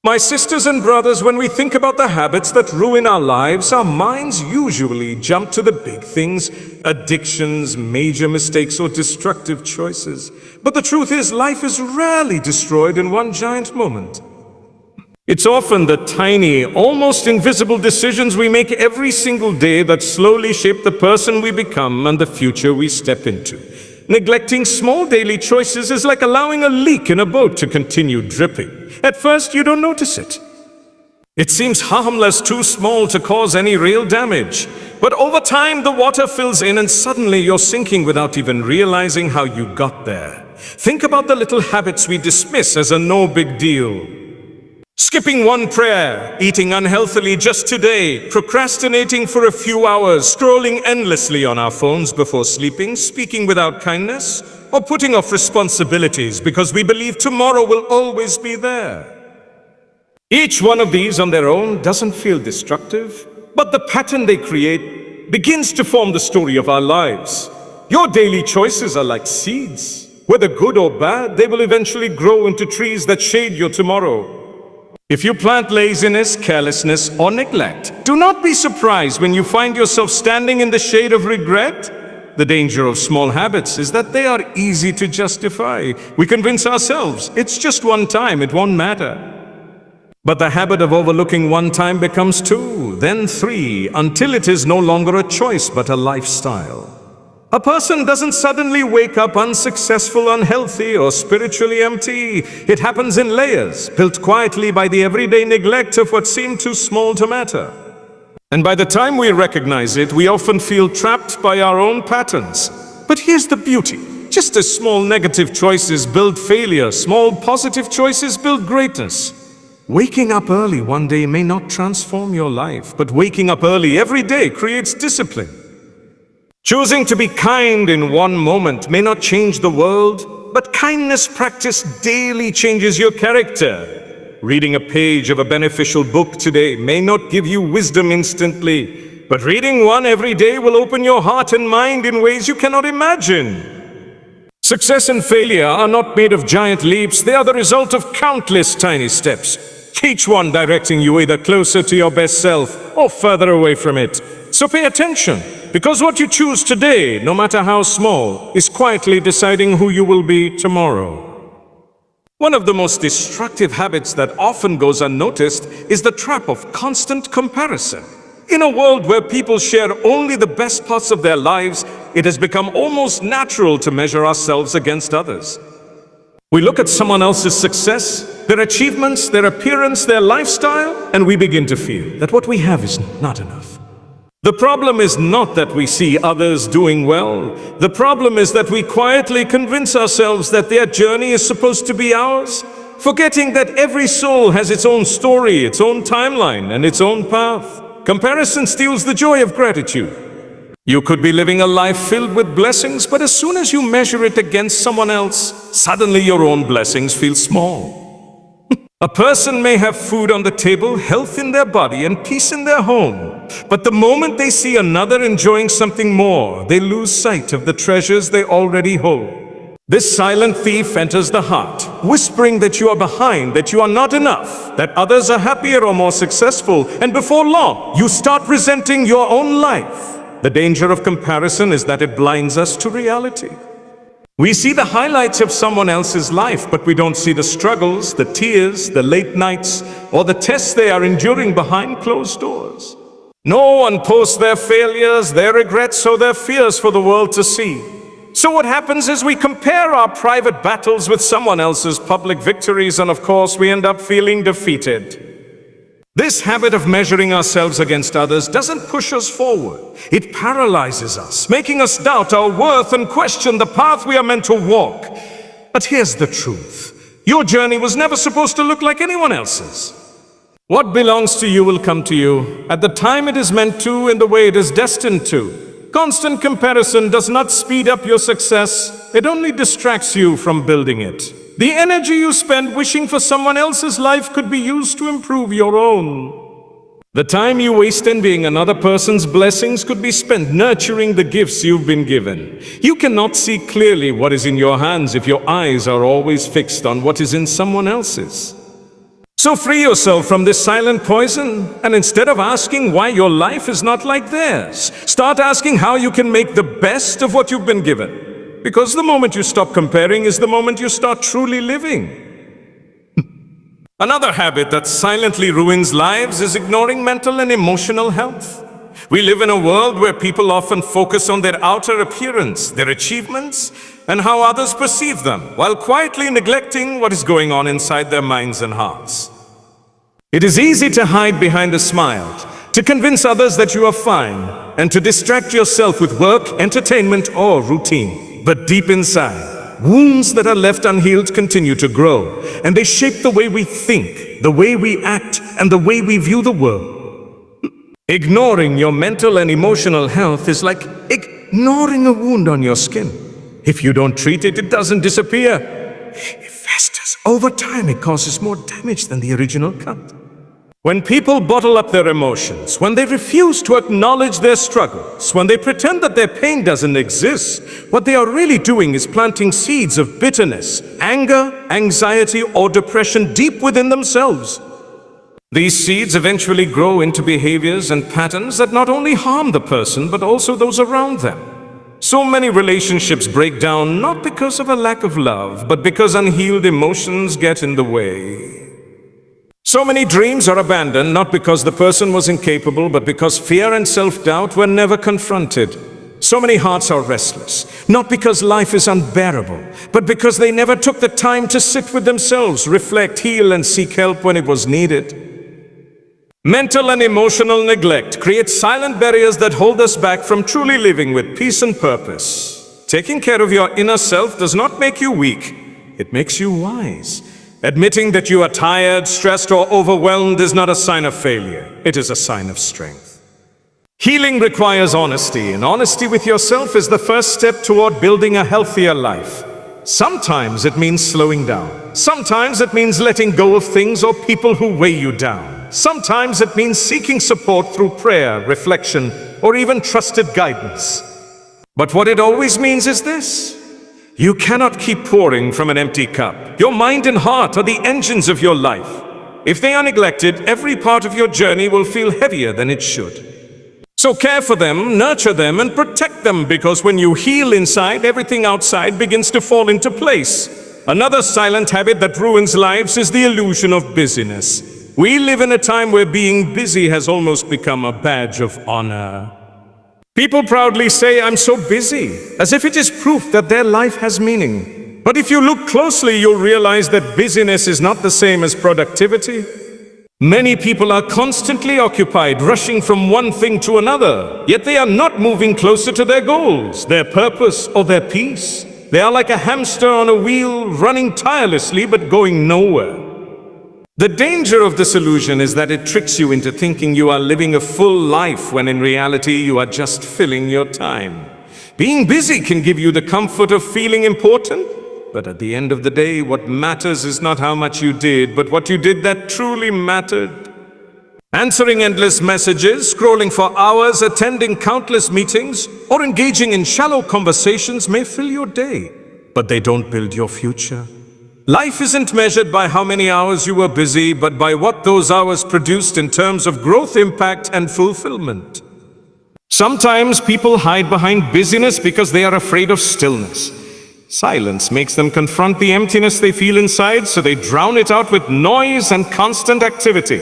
My sisters and brothers, when we think about the habits that ruin our lives, our minds usually jump to the big things, addictions, major mistakes, or destructive choices. But the truth is, life is rarely destroyed in one giant moment. It's often the tiny, almost invisible decisions we make every single day that slowly shape the person we become and the future we step into. Neglecting small daily choices is like allowing a leak in a boat to continue dripping. At first, you don't notice it. It seems harmless, too small to cause any real damage. But over time, the water fills in and suddenly you're sinking without even realizing how you got there. Think about the little habits we dismiss as a no big deal. Skipping one prayer, eating unhealthily just today, procrastinating for a few hours, scrolling endlessly on our phones before sleeping, speaking without kindness, or putting off responsibilities because we believe tomorrow will always be there. Each one of these on their own doesn't feel destructive, but the pattern they create begins to form the story of our lives. Your daily choices are like seeds. Whether good or bad, they will eventually grow into trees that shade your tomorrow. If you plant laziness, carelessness, or neglect, do not be surprised when you find yourself standing in the shade of regret. The danger of small habits is that they are easy to justify. We convince ourselves, it's just one time, it won't matter. But the habit of overlooking one time becomes two, then three, until it is no longer a choice but a lifestyle. A person doesn't suddenly wake up unsuccessful, unhealthy, or spiritually empty. It happens in layers, built quietly by the everyday neglect of what seemed too small to matter. And by the time we recognize it, we often feel trapped by our own patterns. But here's the beauty. Just as small negative choices build failure, small positive choices build greatness. Waking up early one day may not transform your life, but waking up early every day creates discipline. Choosing to be kind in one moment may not change the world, but kindness practiced daily changes your character. Reading a page of a beneficial book today may not give you wisdom instantly, but reading one every day will open your heart and mind in ways you cannot imagine. Success and failure are not made of giant leaps, they are the result of countless tiny steps, each one directing you either closer to your best self or further away from it. So pay attention. Because what you choose today, no matter how small, is quietly deciding who you will be tomorrow. One of the most destructive habits that often goes unnoticed is the trap of constant comparison. In a world where people share only the best parts of their lives, it has become almost natural to measure ourselves against others. We look at someone else's success, their achievements, their appearance, their lifestyle, and we begin to feel that what we have is not enough. The problem is not that we see others doing well. The problem is that we quietly convince ourselves that their journey is supposed to be ours, forgetting that every soul has its own story, its own timeline, and its own path. Comparison steals the joy of gratitude. You could be living a life filled with blessings, but as soon as you measure it against someone else, suddenly your own blessings feel small. A person may have food on the table, health in their body, and peace in their home. But the moment they see another enjoying something more, they lose sight of the treasures they already hold. This silent thief enters the heart, whispering that you are behind, that you are not enough, that others are happier or more successful, and before long, you start resenting your own life. The danger of comparison is that it blinds us to reality. We see the highlights of someone else's life, but we don't see the struggles, the tears, the late nights, or the tests they are enduring behind closed doors. No one posts their failures, their regrets, or their fears for the world to see. So what happens is we compare our private battles with someone else's public victories, and of course we end up feeling defeated. This habit of measuring ourselves against others doesn't push us forward. It paralyzes us, making us doubt our worth and question the path we are meant to walk. But here's the truth. Your journey was never supposed to look like anyone else's. What belongs to you will come to you at the time it is meant to, in the way it is destined to. Constant comparison does not speed up your success. It only distracts you from building it. The energy you spend wishing for someone else's life could be used to improve your own. The time you waste envying another person's blessings could be spent nurturing the gifts you've been given. You cannot see clearly what is in your hands if your eyes are always fixed on what is in someone else's. So free yourself from this silent poison, and instead of asking why your life is not like theirs, start asking how you can make the best of what you've been given. Because the moment you stop comparing is the moment you start truly living. Another habit that silently ruins lives is ignoring mental and emotional health. We live in a world where people often focus on their outer appearance, their achievements, and how others perceive them, while quietly neglecting what is going on inside their minds and hearts. It is easy to hide behind a smile, to convince others that you are fine, and to distract yourself with work, entertainment, or routine. But deep inside, wounds that are left unhealed continue to grow, and they shape the way we think, the way we act, and the way we view the world. Ignoring your mental and emotional health is like ignoring a wound on your skin. If you don't treat it, it doesn't disappear. It festers. Over time, it causes more damage than the original cut. When people bottle up their emotions, when they refuse to acknowledge their struggles, when they pretend that their pain doesn't exist, what they are really doing is planting seeds of bitterness, anger, anxiety, or depression deep within themselves. These seeds eventually grow into behaviors and patterns that not only harm the person, but also those around them. So many relationships break down not because of a lack of love, but because unhealed emotions get in the way. So many dreams are abandoned not because the person was incapable, but because fear and self-doubt were never confronted. So many hearts are restless, not because life is unbearable, but because they never took the time to sit with themselves, reflect, heal, and seek help when it was needed. Mental and emotional neglect creates silent barriers that hold us back from truly living with peace and purpose. Taking care of your inner self does not make you weak, it makes you wise. Admitting that you are tired, stressed, or overwhelmed is not a sign of failure, it is a sign of strength. Healing requires honesty, and honesty with yourself is the first step toward building a healthier life. Sometimes it means slowing down. Sometimes it means letting go of things or people who weigh you down. Sometimes it means seeking support through prayer, reflection, or even trusted guidance. But what it always means is this: you cannot keep pouring from an empty cup. Your mind and heart are the engines of your life. If they are neglected, every part of your journey will feel heavier than it should. So care for them, nurture them, and protect them, because when you heal inside, everything outside begins to fall into place. Another silent habit that ruins lives is the illusion of busyness. We live in a time where being busy has almost become a badge of honor. People proudly say, "I'm so busy," as if it is proof that their life has meaning. But if you look closely, you'll realize that busyness is not the same as productivity. Many people are constantly occupied, rushing from one thing to another, yet they are not moving closer to their goals, their purpose, or their peace. They are like a hamster on a wheel, running tirelessly but going nowhere. The danger of this illusion is that it tricks you into thinking you are living a full life, when in reality you are just filling your time. Being busy can give you the comfort of feeling important, but at the end of the day, what matters is not how much you did, but what you did that truly mattered. Answering endless messages, scrolling for hours, attending countless meetings, or engaging in shallow conversations may fill your day, but they don't build your future. Life isn't measured by how many hours you were busy, but by what those hours produced in terms of growth, impact, and fulfillment. Sometimes people hide behind busyness because they are afraid of stillness. Silence makes them confront the emptiness they feel inside, so they drown it out with noise and constant activity.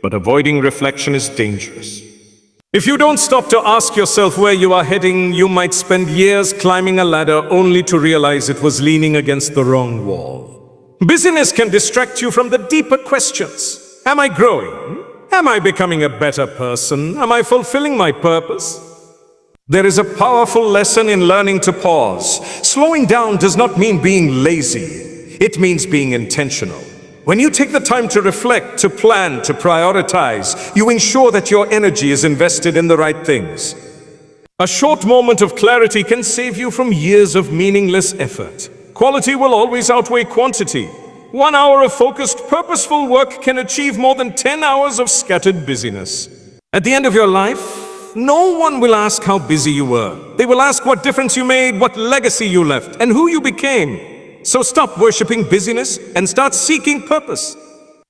But avoiding reflection is dangerous. If you don't stop to ask yourself where you are heading, you might spend years climbing a ladder only to realize it was leaning against the wrong wall. Busyness can distract you from the deeper questions. Am I growing? Am I becoming a better person? Am I fulfilling my purpose? There is a powerful lesson in learning to pause. Slowing down does not mean being lazy. It means being intentional. When you take the time to reflect, to plan, to prioritize, you ensure that your energy is invested in the right things. A short moment of clarity can save you from years of meaningless effort. Quality will always outweigh quantity. 1 hour of focused, purposeful work can achieve more than 10 hours of scattered busyness. At the end of your life, no one will ask how busy you were. They will ask what difference you made, what legacy you left, and who you became. So stop worshiping busyness and start seeking purpose.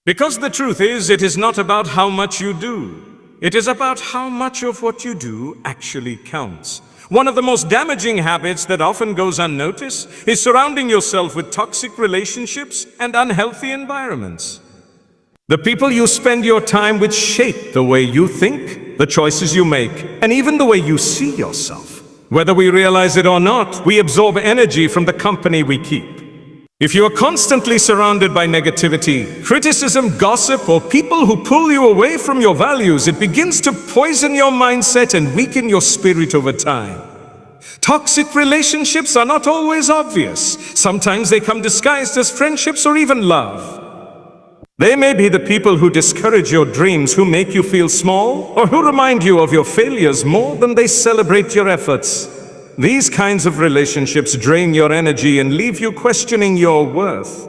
Because the truth is, it is not about how much you do. It is about how much of what you do actually counts. One of the most damaging habits that often goes unnoticed is surrounding yourself with toxic relationships and unhealthy environments. The people you spend your time with shape the way you think, the choices you make, and even the way you see yourself. Whether we realize it or not, we absorb energy from the company we keep. If you are constantly surrounded by negativity, criticism, gossip, or people who pull you away from your values, it begins to poison your mindset and weaken your spirit over time. Toxic relationships are not always obvious. Sometimes they come disguised as friendships or even love. They may be the people who discourage your dreams, who make you feel small, or who remind you of your failures more than they celebrate your efforts. These kinds of relationships drain your energy and leave you questioning your worth.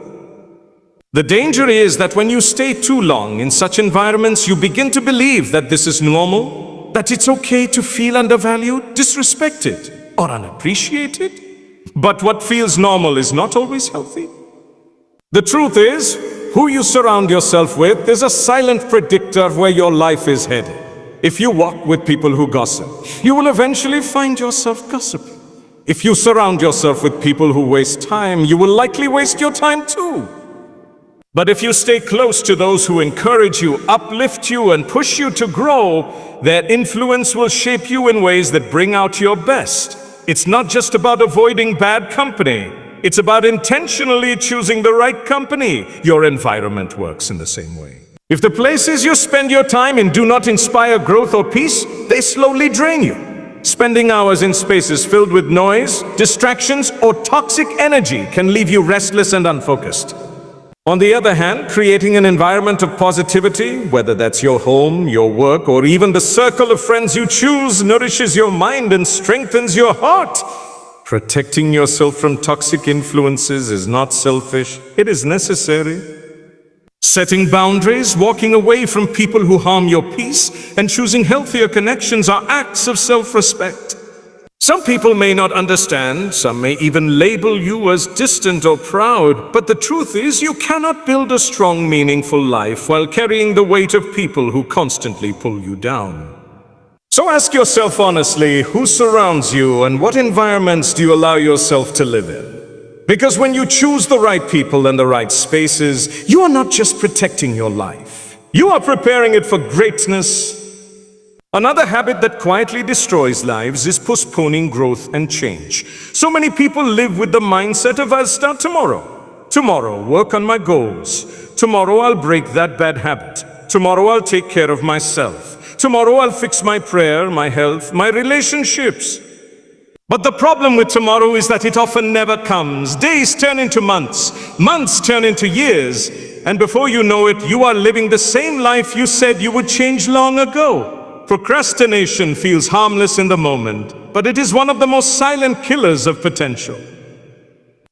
The danger is that when you stay too long in such environments, you begin to believe that this is normal, that it's okay to feel undervalued, disrespected, or unappreciated. But what feels normal is not always healthy. The truth is, who you surround yourself with is a silent predictor of where your life is headed. If you walk with people who gossip, you will eventually find yourself gossiping. If you surround yourself with people who waste time, you will likely waste your time too. But if you stay close to those who encourage you, uplift you, and push you to grow, their influence will shape you in ways that bring out your best. It's not just about avoiding bad company. It's about intentionally choosing the right company. Your environment works in the same way. If the places you spend your time in do not inspire growth or peace, they slowly drain you. Spending hours in spaces filled with noise, distractions, or toxic energy can leave you restless and unfocused. On the other hand, creating an environment of positivity, whether that's your home, your work, or even the circle of friends you choose, nourishes your mind and strengthens your heart. Protecting yourself from toxic influences is not selfish, it is necessary. Setting boundaries, walking away from people who harm your peace, and choosing healthier connections are acts of self-respect. Some people may not understand, some may even label you as distant or proud, but the truth is you cannot build a strong, meaningful life while carrying the weight of people who constantly pull you down. So ask yourself honestly, who surrounds you and what environments do you allow yourself to live in? Because when you choose the right people and the right spaces, you are not just protecting your life. You are preparing it for greatness. Another habit that quietly destroys lives is postponing growth and change. So many people live with the mindset of I'll start tomorrow. Tomorrow, work on my goals. Tomorrow, I'll break that bad habit. Tomorrow, I'll take care of myself. Tomorrow, I'll fix my prayer, my health, my relationships. But the problem with tomorrow is that it often never comes. Days turn into months, months turn into years, and before you know it, you are living the same life you said you would change long ago. Procrastination feels harmless in the moment, but it is one of the most silent killers of potential.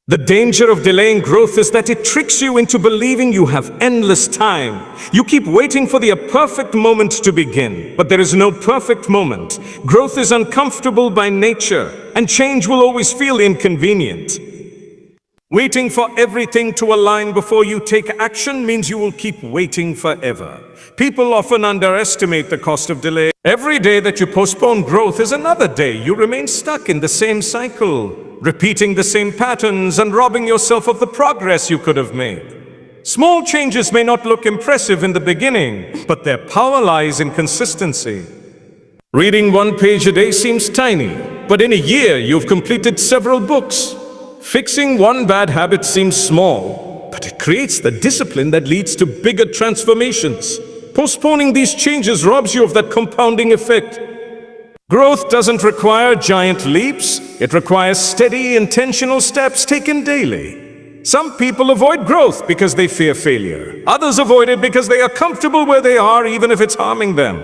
The danger of delaying growth is that it tricks you into believing you have endless time. You keep waiting for the perfect moment to begin, but there is no perfect moment. Growth is uncomfortable by nature, and change will always feel inconvenient. Waiting for everything to align before you take action means you will keep waiting forever. People often underestimate the cost of delay. Every day that you postpone growth is another day you remain stuck in the same cycle, repeating the same patterns and robbing yourself of the progress you could have made. Small changes may not look impressive in the beginning, but their power lies in consistency. Reading one page a day seems tiny, but in a year you've completed several books. Fixing one bad habit seems small, but it creates the discipline that leads to bigger transformations. Postponing these changes robs you of that compounding effect. Growth doesn't require giant leaps. It requires steady, intentional steps taken daily. Some people avoid growth because they fear failure. Others avoid it because they are comfortable where they are, even if it's harming them.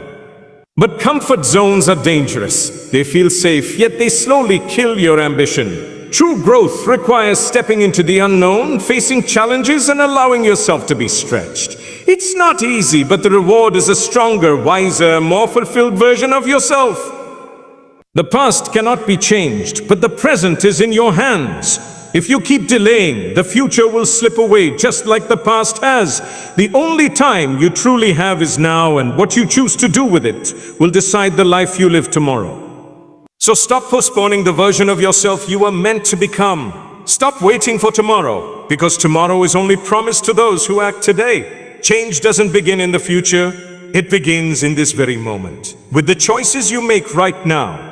But comfort zones are dangerous. They feel safe, yet they slowly kill your ambition. True growth requires stepping into the unknown, facing challenges, and allowing yourself to be stretched. It's not easy, but the reward is a stronger, wiser, more fulfilled version of yourself. The past cannot be changed, but the present is in your hands. If you keep delaying, the future will slip away just like the past has. The only time you truly have is now, and what you choose to do with it will decide the life you live tomorrow. So stop postponing the version of yourself you were meant to become. Stop waiting for tomorrow, because tomorrow is only promised to those who act today. Change doesn't begin in the future, it begins in this very moment. With the choices you make right now,